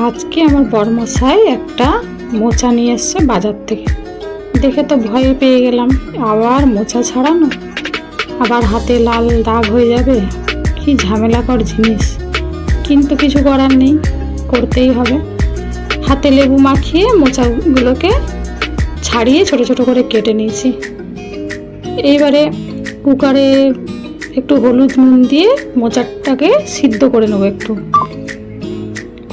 আজকে আমার বড়মশাই একটা মোচা নিয়ে এসছে বাজার থেকে। দেখে তো ভয় পেয়ে গেলাম, আবার মোচা ছাড়ানো, আবার হাতে লাল দাগ হয়ে যাবে, কি ঝামেলাকর জিনিস। কিন্তু কিছু করার নেই, করতেই হবে। হাতে লেবু মাখিয়ে মোচাগুলোকে ছাড়িয়ে ছোট ছোট করে কেটে নিয়েছি। এইবারে কুকারে একটু হলুদ নুন দিয়ে মোচাটাকে সিদ্ধ করে নেবো। একটু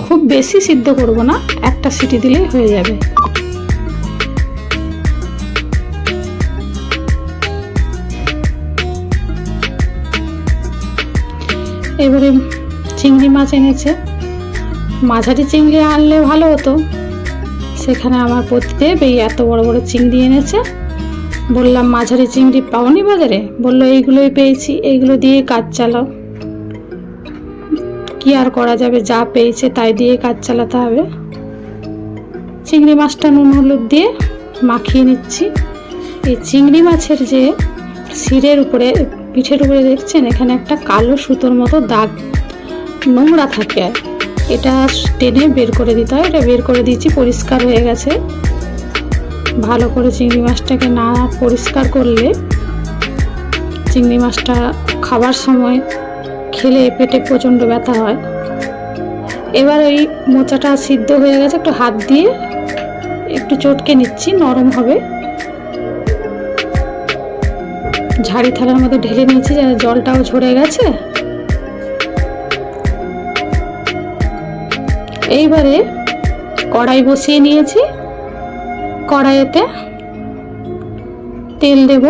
খুব বেশি সিদ্ধ করব না, একটা সিটি দিলেই হয়ে যাবে। এবারে চিংড়ি মাছ এনেছে, মাঝারি চিংড়ি আনলে ভালো হতো। সেখানে আমার প্রতিদেব এই এত বড় বড় চিংড়ি এনেছে। বললাম মাঝারি চিংড়ি পাওনি বাজারে? বললো এইগুলোই পেয়েছি, এইগুলো দিয়ে কাজ চালাও। কি আর করা যাবে, যা পেয়েছে তাই দিয়ে কাজ চালাতে হবে। চিংড়ি মাছটা নুন হলুদ দিয়ে মাখিয়ে নিচ্ছি। এই চিংড়ি মাছের যে শিরের উপরে, পিঠের উপরে দেখছেন এখানে একটা কালো সুতোর মতো দাগ নোংরা থাকে, এটা টেনে বের করে দিতে হয়। এটা বের করে দিয়েছি, পরিষ্কার হয়ে গেছে। ভালো করে চিংড়ি মাছটাকে না পরিষ্কার করলে চিংড়ি মাছটা খাবার সময় খেলে পেটে প্রচণ্ড ব্যথা হয়। এবার ওই মোচাটা সিদ্ধ হয়ে গেছে, একটু হাত দিয়ে একটু চটকে নিচ্ছি, নরম হবে। ঝাড়ি থালার মধ্যে ঢেলে নিয়েছি, জলটাও ঝরে গেছে। এইবারে কড়াই বসিয়ে নিয়েছি, কড়াইতে তেল দেব।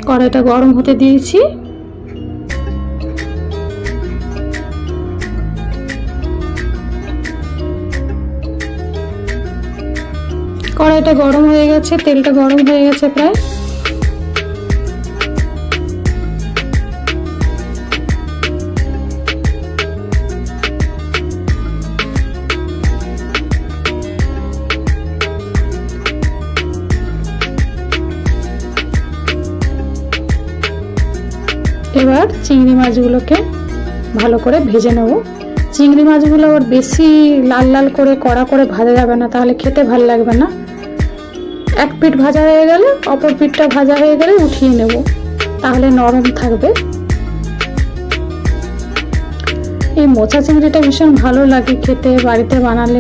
কড়াইটা গরম হতে দিয়েছি। কড়াইটা গরম হয়ে গেছে, তেলটা গরম হয়ে গেছে প্রায়। এবার চিংড়ি মাছগুলোকে ভালো করে ভেজে নেব। চিংড়ি মাছগুলো আবার বেশি লাল লাল করে কড়া করে ভাজা যাবে না, তাহলে খেতে ভালো লাগবে না। এক পিঠ ভাজা হয়ে গেলে অপর পিঠটা ভাজা হয়ে গেলে উঠিয়ে নেব, তাহলে নরম থাকবে। এই মোচা চিংড়িটা ভীষণ ভালো লাগে খেতে, বাড়িতে বানালে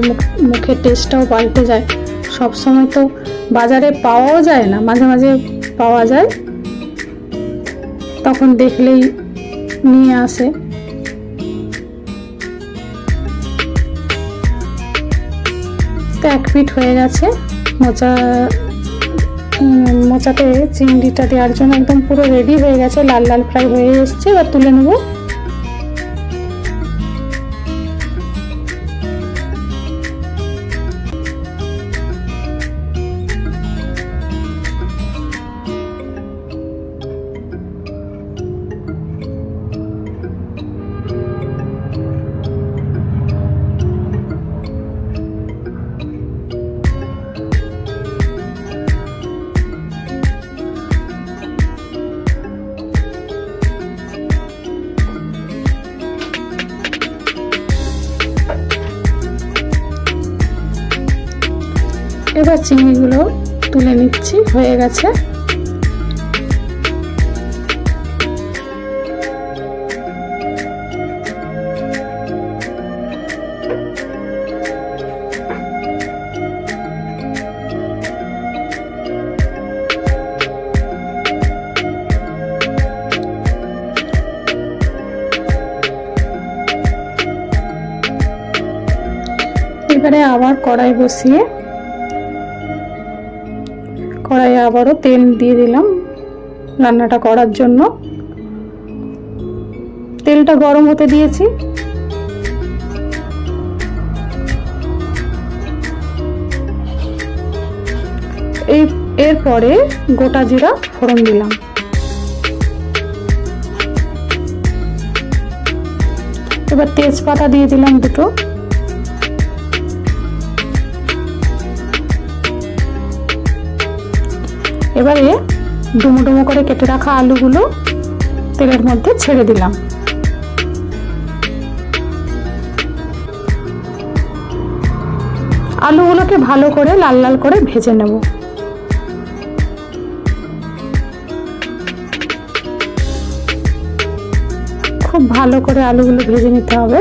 মুখের টেস্টটাও পাল্টে যায়। সব সময় তো বাজারে পাওয়াও যায় না, মাঝে মাঝে পাওয়া যায়, তখন দেখলেই নিয়ে আসে। তো এক পিঠ হয়ে গেছে। মোচাতে চিংড়িটা দেওয়ার জন্য একদম পুরো রেডি হয়ে গেছে, লাল লাল ফ্রাই হয়ে এসছে। এবার তুলে নেব। এবার চিংড়িগুলো তুলে নিচ্ছি, হয়ে গেছে। এবারে আবার কড়াই বসিয়ে কড়াইয়ে আবারও তেল দিয়ে দিলাম রান্নাটা করার জন্য। তেলটা গরম হতে দিয়েছি। এরপরে গোটা জিরা ফোড়ন দিলাম। এবার তেজপাতা দিয়ে দিলাম দুটো। এবারে ডুমো ডুমো করে কেটে রাখা আলুগুলো তেলের মধ্যে ছেড়ে দিলাম। আলুগুলোকে ভালো করে লাল লাল করে ভেজে নেব। খুব ভালো করে আলুগুলো ভেজে নিতে হবে।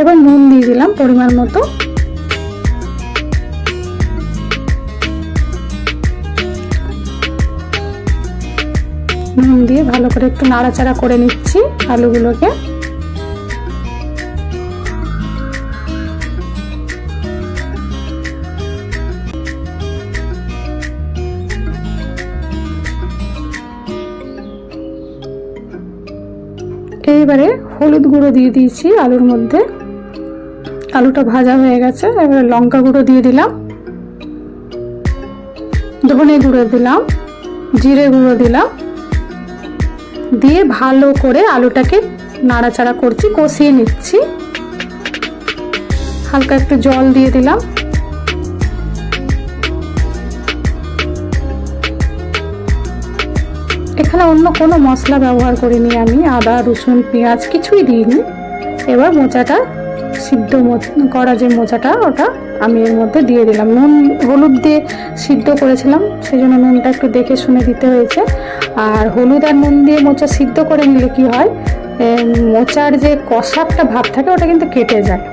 এবার নুন দিয়ে দিলাম পরিমাণ মতো। নুন দিয়ে ভালো করে একটু নাড়াচাড়া করে নিচ্ছি আলুগুলোকে। এইবারে হলুদ গুঁড়ো দিয়ে দিয়েছি আলুর মধ্যে। আলুটা ভাজা হয়ে গেছে। এবারে লঙ্কা গুঁড়ো দিয়ে দিলাম, ধনে গুঁড়ো দিলাম, জিরে গুঁড়ো দিলাম, দিয়ে ভালো করে আলুটাকে নাড়াচাড়া করছি, কষিয়ে নিচ্ছি। হালকা একটু জল দিয়ে দিলাম। এখানে অন্য কোনো মশলা ব্যবহার করিনি আমি, আদা রসুন পেঁয়াজ কিছুই দিইনি। এবার মোচাটা সিদ্ধ করা যে মোচাটা ওটা আমি এর মধ্যে দিয়ে দিলাম। নুন হলুদ দিয়ে সিদ্ধ করেছিলাম, সেই জন্য নুনটা একটু দেখে শুনে দিতে হয়েছে। আর হলুদ আর নুন দিয়ে মোচা সিদ্ধ করে নিলে কি হয়, মোচার যে কষা একটা ভাব থাকে ওটা কিন্তু কেটে যায়।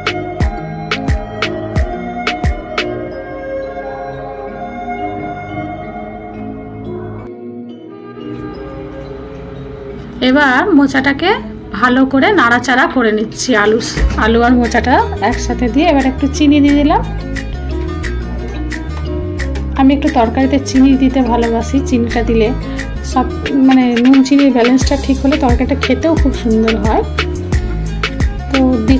এবার মোচাটাকে ভালো করে নাড়াচাড়া করে নিচ্ছি। আলু আর মোচাটা একসাথে দিয়ে এবার একটু চিনি দিয়ে দিলাম। আমি একটু তরকারিতে চিনি দিতে ভালোবাসি। চিনিটা দিলে সব মানে নুন চিনির ব্যালেন্সটা ঠিক হলে তরকারিটা খেতেও খুব সুন্দর হয়। তো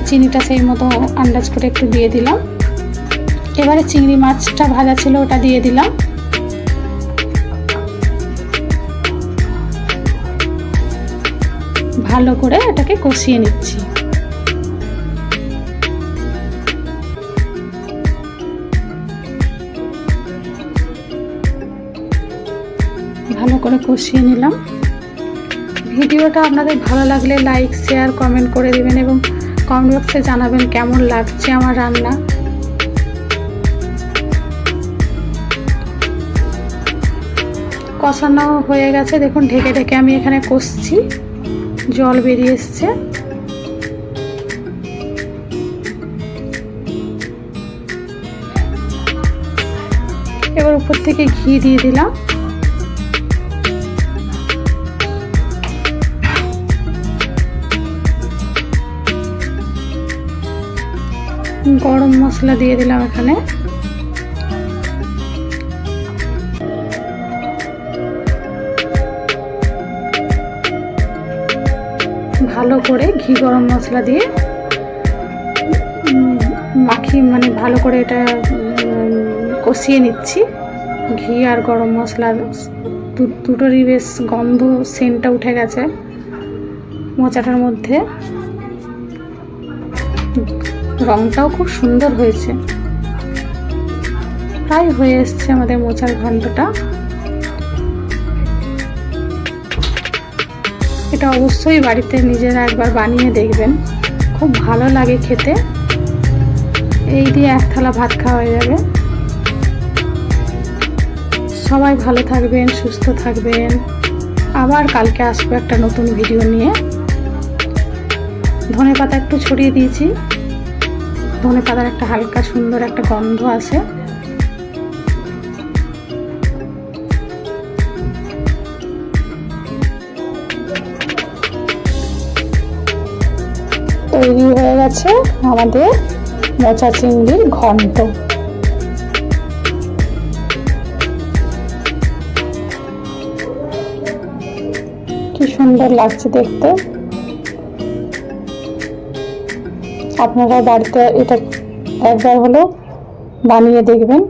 চিনিটা সেই মতো আন্দাজ করে একটু দিয়ে দিলাম। এবারে চিংড়ি মাছটা ভাজা ছিল ওটা দিয়ে দিলাম। ভালো করে এটাকে কষিয়ে নিচ্ছি। ভালো করে কষিয়ে নিলাম। ভিডিওটা আপনাদের ভালো লাগলে লাইক শেয়ার কমেন্ট করে দেবেন এবং কমেন্ট বক্সে জানাবেন কেমন লাগছে আমার রান্না। কষানো হয়ে গেছে, দেখুন ঢেকে ঢেকে আমি এখানে কষছি, জল বেরিয়ে এসছে। এবার উপর থেকে ঘি দিয়ে দিলাম। গরম মশলা দিয়ে দিলাম এখানে। ভালো করে ঘি গরম মশলা দিয়ে মানে ভালো করে এটা কষিয়ে নিচ্ছি। ঘি আর গরম মশলা দুটোরই বেশ গন্ধ সেন্টটা উঠে গেছে মোচাটার মধ্যে। রংটাও খুব সুন্দর হয়েছে। প্রায় হয়ে এসছে আমাদের মোচার ঘন্টটা। এটা অবশ্যই বাড়িতে নিজেরা একবার বানিয়ে দেখবেন, খুব ভালো লাগে খেতে। এই দিয়ে এক থালা ভাত খাওয়া হয়ে যাবে। সবাই ভালো থাকবেন, সুস্থ থাকবেন। আবার কালকে আসবো একটা নতুন ভিডিও নিয়ে। ধনেপাতা একটু ছড়িয়ে দিয়েছি, ধনেপাতার একটা হালকা সুন্দর একটা গন্ধ আসে। তৈরি হয়ে গেছে আমাদের মোচা চিংড়ির ঘন্ট। কি সুন্দর লাগছে দেখতে। আপনারা বাড়িতে এটা একবার হলো বানিয়ে দেখবেন।